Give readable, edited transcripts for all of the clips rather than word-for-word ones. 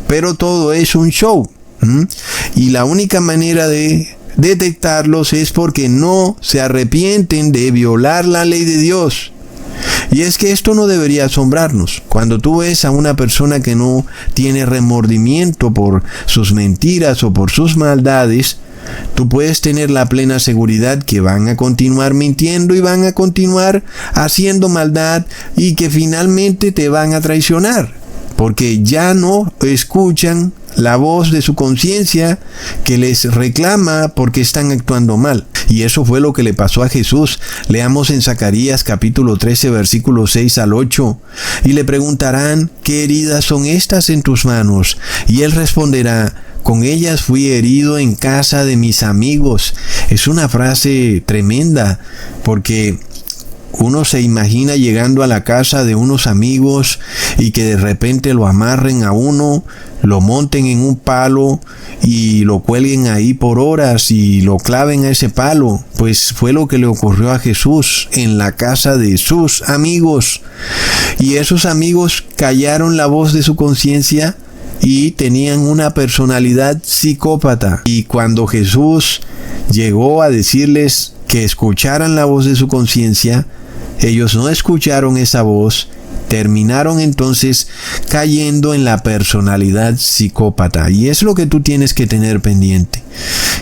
pero todo es un show. Y la única manera de detectarlos es porque no se arrepienten de violar la ley de Dios. Y es que esto no debería asombrarnos. Cuando tú ves a una persona que no tiene remordimiento por sus mentiras o por sus maldades, tú puedes tener la plena seguridad que van a continuar mintiendo y van a continuar haciendo maldad y que finalmente te van a traicionar, porque ya no escuchan la voz de su conciencia que les reclama porque están actuando mal. Y eso fue lo que le pasó a Jesús. Leamos en Zacarías capítulo 13 versículos 6 al 8. Y le preguntarán: ¿qué heridas son estas en tus manos? Y él responderá: con ellas fui herido en casa de mis amigos. Es una frase tremenda, porque uno se imagina llegando a la casa de unos amigos y que de repente lo amarren a uno, lo monten en un palo y lo cuelguen ahí por horas y lo claven a ese palo. Pues fue lo que le ocurrió a Jesús en la casa de sus amigos. Y esos amigos callaron la voz de su conciencia y tenían una personalidad psicópata. Y cuando Jesús llegó a decirles que escucharan la voz de su conciencia, ellos no escucharon esa voz, terminaron entonces cayendo en la personalidad psicópata. Y es lo que tú tienes que tener pendiente,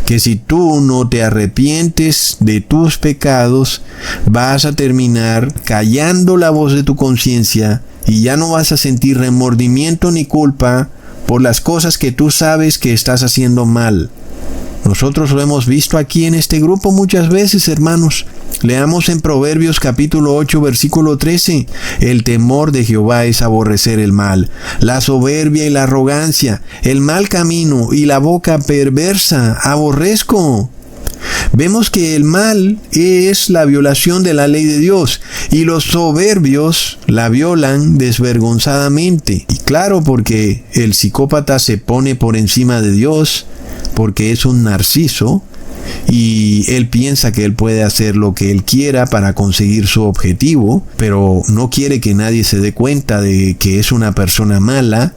que si tú no te arrepientes de tus pecados, vas a terminar callando la voz de tu conciencia y ya no vas a sentir remordimiento ni culpa por las cosas que tú sabes que estás haciendo mal. Nosotros lo hemos visto aquí en este grupo muchas veces, hermanos. Leamos en Proverbios capítulo 8 versículo 13. El temor de Jehová es aborrecer el mal, la soberbia y la arrogancia, el mal camino y la boca perversa aborrezco. Vemos que el mal es la violación de la ley de Dios y los soberbios la violan desvergonzadamente. Y claro, porque el psicópata se pone por encima de Dios, porque es un narciso y él piensa que él puede hacer lo que él quiera para conseguir su objetivo, pero no quiere que nadie se dé cuenta de que es una persona mala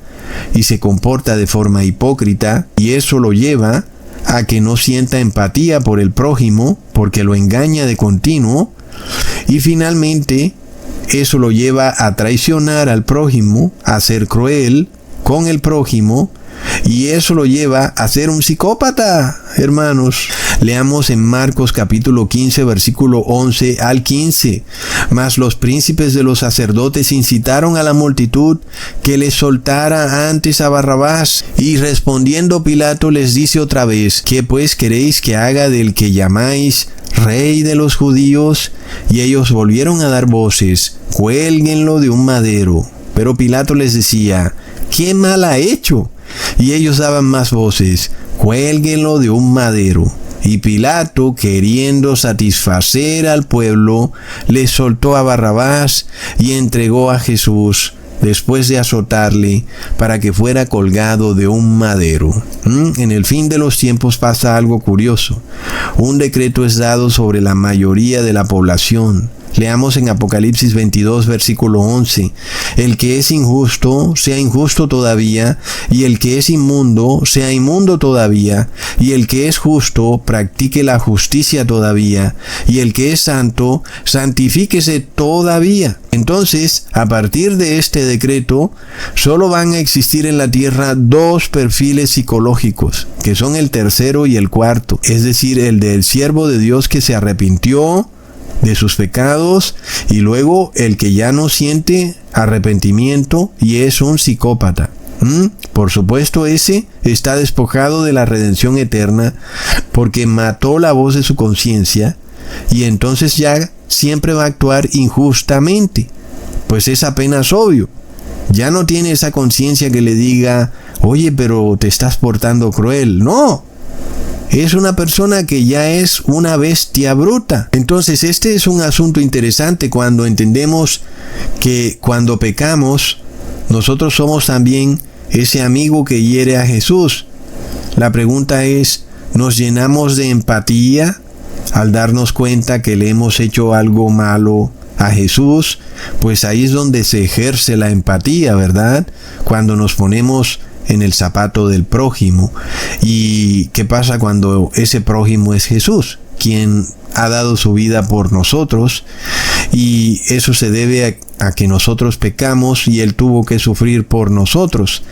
y se comporta de forma hipócrita, y eso lo lleva a que no sienta empatía por el prójimo porque lo engaña de continuo, y finalmente eso lo lleva a traicionar al prójimo, a ser cruel con el prójimo, y eso lo lleva a ser un psicópata, hermanos. Leamos en Marcos capítulo 15 versículo 11 al 15. Mas los príncipes de los sacerdotes incitaron a la multitud que les soltara antes a Barrabás. Y respondiendo Pilato les dice otra vez: ¿qué pues queréis que haga del que llamáis Rey de los judíos? Y ellos volvieron a dar voces: cuélguenlo de un madero. Pero Pilato les decía: ¿qué mal ha hecho? Y ellos daban más voces: cuélguenlo de un madero. Y Pilato, queriendo satisfacer al pueblo, le soltó a Barrabás y entregó a Jesús, después de azotarle, para que fuera colgado de un madero. En el fin de los tiempos pasa algo curioso. Un decreto es dado sobre la mayoría de la población. Leamos en Apocalipsis 22, versículo 11. El que es injusto, sea injusto todavía, y el que es inmundo, sea inmundo todavía, y el que es justo, practique la justicia todavía, y el que es santo, santifíquese todavía. Entonces, a partir de este decreto, solo van a existir en la tierra dos perfiles psicológicos, que son el tercero y el cuarto, es decir, el del siervo de Dios que se arrepintió de sus pecados, y luego el que ya no siente arrepentimiento y es un psicópata. Por supuesto, ese está despojado de la redención eterna porque mató la voz de su conciencia, y entonces ya siempre va a actuar injustamente, pues es apenas obvio. Ya no tiene esa conciencia que le diga: oye, pero te estás portando cruel. No, es una persona que ya es una bestia bruta. Entonces este es un asunto interesante cuando entendemos que cuando pecamos, nosotros somos también ese amigo que hiere a Jesús. La pregunta es: ¿nos llenamos de empatía al darnos cuenta que le hemos hecho algo malo a Jesús? Pues ahí es donde se ejerce la empatía, ¿verdad? Cuando nos ponemos en el zapato del prójimo. ¿Y qué pasa cuando ese prójimo es Jesús, quien ha dado su vida por nosotros? Y eso se debe a que nosotros pecamos y Él tuvo que sufrir por nosotros.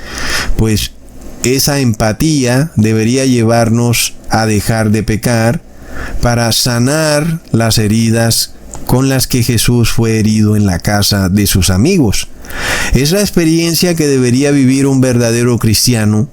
Pues esa empatía debería llevarnos a dejar de pecar para sanar las heridas con las que Jesús fue herido en la casa de sus amigos. Es la experiencia que debería vivir un verdadero cristiano,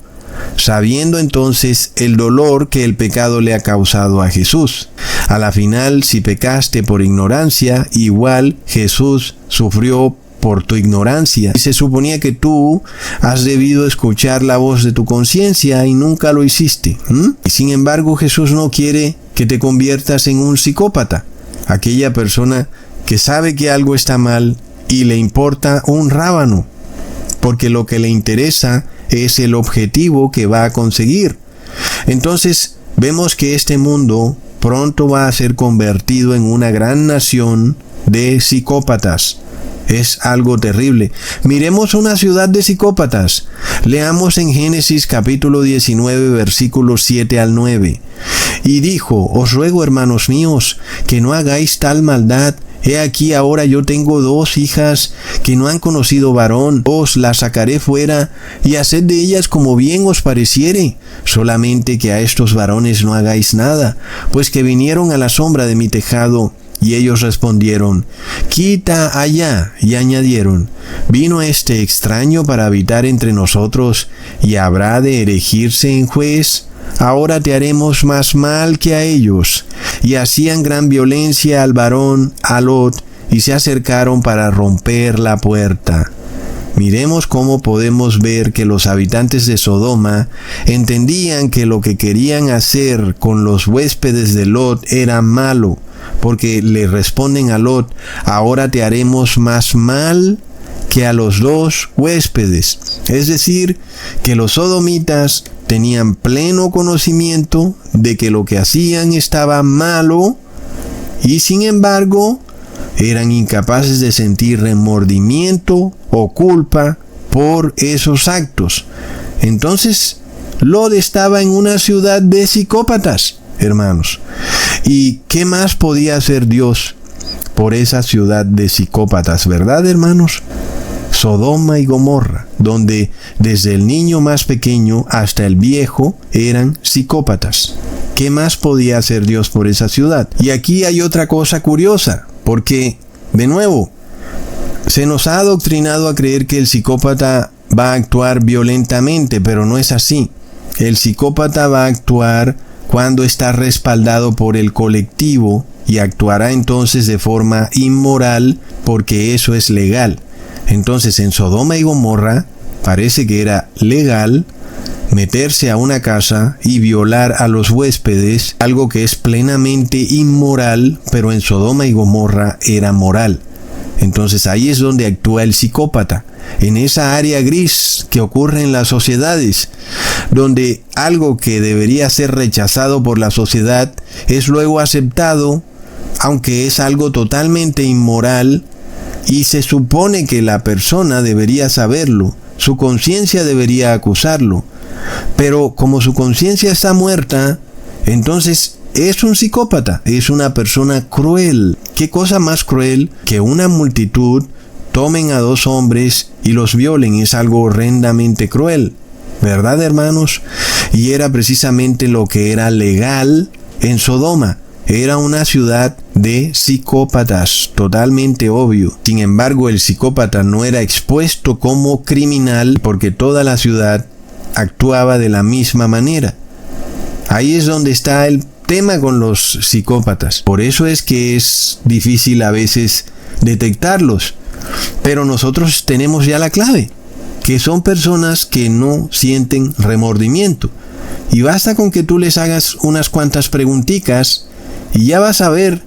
sabiendo entonces el dolor que el pecado le ha causado a Jesús. A la final, si pecaste por ignorancia, igual Jesús sufrió por tu ignorancia. Y se suponía que tú has debido escuchar la voz de tu conciencia y nunca lo hiciste. Y sin embargo, Jesús no quiere que te conviertas en un psicópata, aquella persona que sabe que algo está mal y le importa un rábano, porque lo que le interesa es el objetivo que va a conseguir. Entonces, vemos que este mundo pronto va a ser convertido en una gran nación de psicópatas. Es algo terrible. Miremos una ciudad de psicópatas. Leamos en Génesis capítulo 19, versículos 7 al 9. Y dijo: Os ruego, hermanos míos, que no hagáis tal maldad. He aquí ahora yo tengo 2 hijas que no han conocido varón. Os las sacaré fuera y haced de ellas como bien os pareciere. Solamente que a estos varones no hagáis nada, pues que vinieron a la sombra de mi tejado. Y ellos respondieron: Quita allá. Y añadieron: Vino este extraño para habitar entre nosotros, y habrá de erigirse en juez. Ahora te haremos más mal que a ellos. Y hacían gran violencia al varón, a Lot, y se acercaron para romper la puerta. Miremos cómo podemos ver que los habitantes de Sodoma entendían que lo que querían hacer con los huéspedes de Lot era malo, porque le responden a Lot: ahora te haremos más mal que a los 2 huéspedes. Es decir, que los sodomitas tenían pleno conocimiento de que lo que hacían estaba malo y sin embargo eran incapaces de sentir remordimiento o culpa por esos actos. Entonces, Lot estaba en una ciudad de psicópatas, hermanos. ¿Y qué más podía hacer Dios por esa ciudad de psicópatas, verdad, hermanos? Sodoma y Gomorra, donde desde el niño más pequeño hasta el viejo eran psicópatas. ¿Qué más podía hacer Dios por esa ciudad? Y aquí hay otra cosa curiosa, porque, de nuevo, se nos ha adoctrinado a creer que el psicópata va a actuar violentamente, pero no es así. El psicópata va a actuar cuando está respaldado por el colectivo y actuará entonces de forma inmoral, porque eso es legal. Entonces, en Sodoma y Gomorra parece que era legal meterse a una casa y violar a los huéspedes, algo que es plenamente inmoral, pero en Sodoma y Gomorra era moral. Entonces ahí es donde actúa el psicópata, en esa área gris que ocurre en las sociedades, donde algo que debería ser rechazado por la sociedad es luego aceptado, aunque es algo totalmente inmoral, y se supone que la persona debería saberlo, su conciencia debería acusarlo, pero como su conciencia está muerta, entonces es un psicópata, es una persona cruel. ¿Qué cosa más cruel que una multitud tomen a 2 hombres y los violen? Es algo horrendamente cruel, ¿verdad, hermanos? Y era precisamente lo que era legal en Sodoma. Era una ciudad de psicópatas, totalmente obvio. Sin embargo, el psicópata no era expuesto como criminal porque toda la ciudad actuaba de la misma manera. Ahí es donde está el tema con los psicópatas. Por eso es que es difícil a veces detectarlos. Pero nosotros tenemos ya la clave, que son personas que no sienten remordimiento. Y basta con que tú les hagas unas cuantas preguntitas y ya vas a ver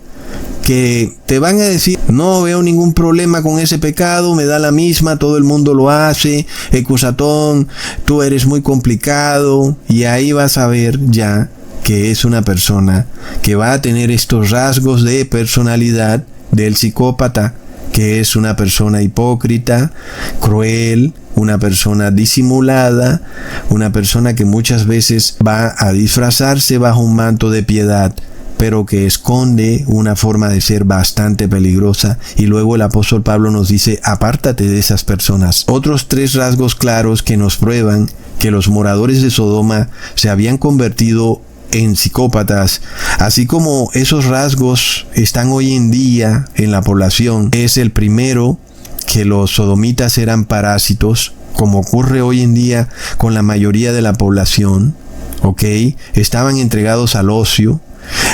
que te van a decir: no veo ningún problema con ese pecado, me da la misma, todo el mundo lo hace, ecusatón, tú eres muy complicado. Y ahí vas a ver ya que es una persona que va a tener estos rasgos de personalidad del psicópata, que es una persona hipócrita, cruel, una persona disimulada, una persona que muchas veces va a disfrazarse bajo un manto de piedad, pero que esconde una forma de ser bastante peligrosa. Y luego el apóstol Pablo nos dice: apártate de esas personas. Otros 3 rasgos claros que nos prueban que los moradores de Sodoma se habían convertido en psicópatas, así como esos rasgos están hoy en día en la población, es el primero, que los sodomitas eran parásitos, como ocurre hoy en día con la mayoría de la población, ¿ok? Estaban entregados al ocio.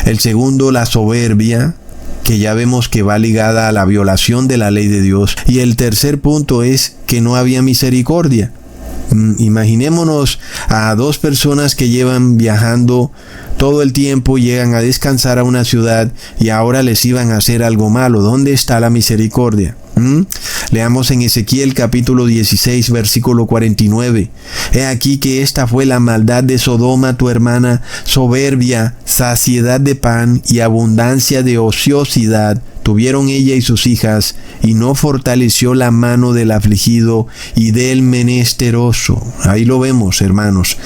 El segundo, la soberbia, que ya vemos que va ligada a la violación de la ley de Dios. Y el tercer punto es que no había misericordia. Imaginémonos a 2 personas que llevan viajando todo el tiempo, llegan a descansar a una ciudad y ahora les iban a hacer algo malo. ¿Dónde está la misericordia? Leamos en Ezequiel capítulo 16, versículo 49. He aquí que esta fue la maldad de Sodoma tu hermana, soberbia, saciedad de pan y abundancia de ociosidad tuvieron ella y sus hijas, y no fortaleció la mano del afligido y del menesteroso. Ahí lo vemos, hermanos.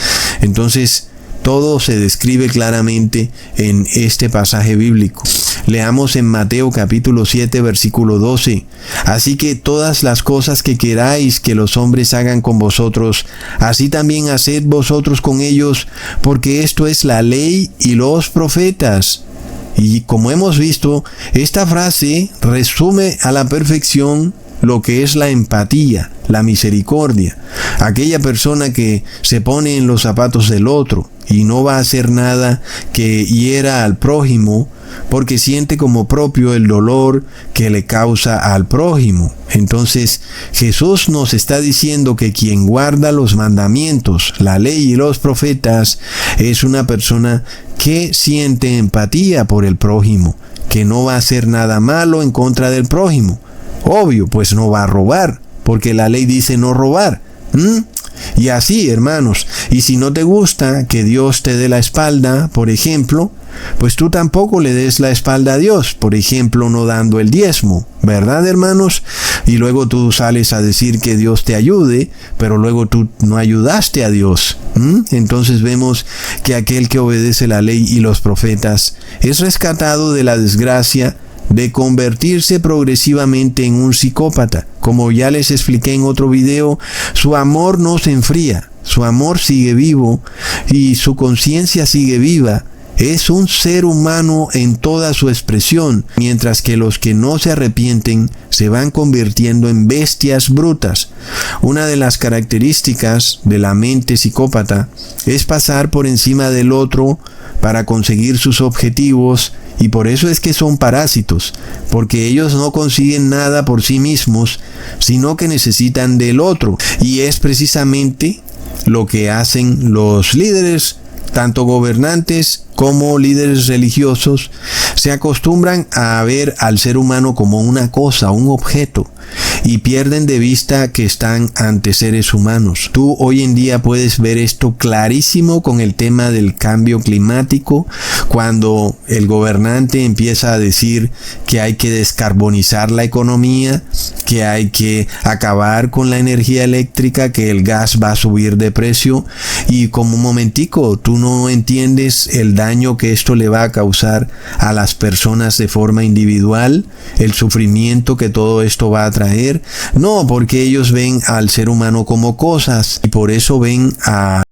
Entonces, todo se describe claramente en este pasaje bíblico. Leamos en Mateo capítulo 7, versículo 12. Así que todas las cosas que queráis que los hombres hagan con vosotros, así también haced vosotros con ellos, porque esto es la ley y los profetas. Y como hemos visto, esta frase resume a la perfección lo que es la empatía, la misericordia. Aquella persona que se pone en los zapatos del otro y no va a hacer nada que hiera al prójimo, porque siente como propio el dolor que le causa al prójimo. Entonces, Jesús nos está diciendo que quien guarda los mandamientos, la ley y los profetas, es una persona que siente empatía por el prójimo, que no va a hacer nada malo en contra del prójimo. Obvio, pues no va a robar, porque la ley dice no robar. Y así, hermanos, y si no te gusta que Dios te dé la espalda, por ejemplo, pues tú tampoco le des la espalda a Dios, por ejemplo, no dando el diezmo, ¿verdad, hermanos? Y luego tú sales a decir que Dios te ayude, pero luego tú no ayudaste a Dios. Entonces vemos que aquel que obedece la ley y los profetas es rescatado de la desgracia de convertirse progresivamente en un psicópata. Como ya les expliqué en otro video, su amor no se enfría, su amor sigue vivo y su conciencia sigue viva. Es un ser humano en toda su expresión, mientras que los que no se arrepienten se van convirtiendo en bestias brutas. Una de las características de la mente psicópata es pasar por encima del otro para conseguir sus objetivos, y por eso es que son parásitos, porque ellos no consiguen nada por sí mismos, sino que necesitan del otro. Y es precisamente lo que hacen los líderes, tanto gobernantes como líderes religiosos. Se acostumbran a ver al ser humano como una cosa, un objeto, y pierden de vista que están ante seres humanos. Tú hoy en día puedes ver esto clarísimo con el tema del cambio climático, cuando el gobernante empieza a decir que hay que descarbonizar la economía, que hay que acabar con la energía eléctrica, que el gas va a subir de precio, y como un momentico, tú no entiendes el daño que esto le va a causar a las personas de forma individual, el sufrimiento que todo esto va a traer. No, porque ellos ven al ser humano como cosas, y por eso ven a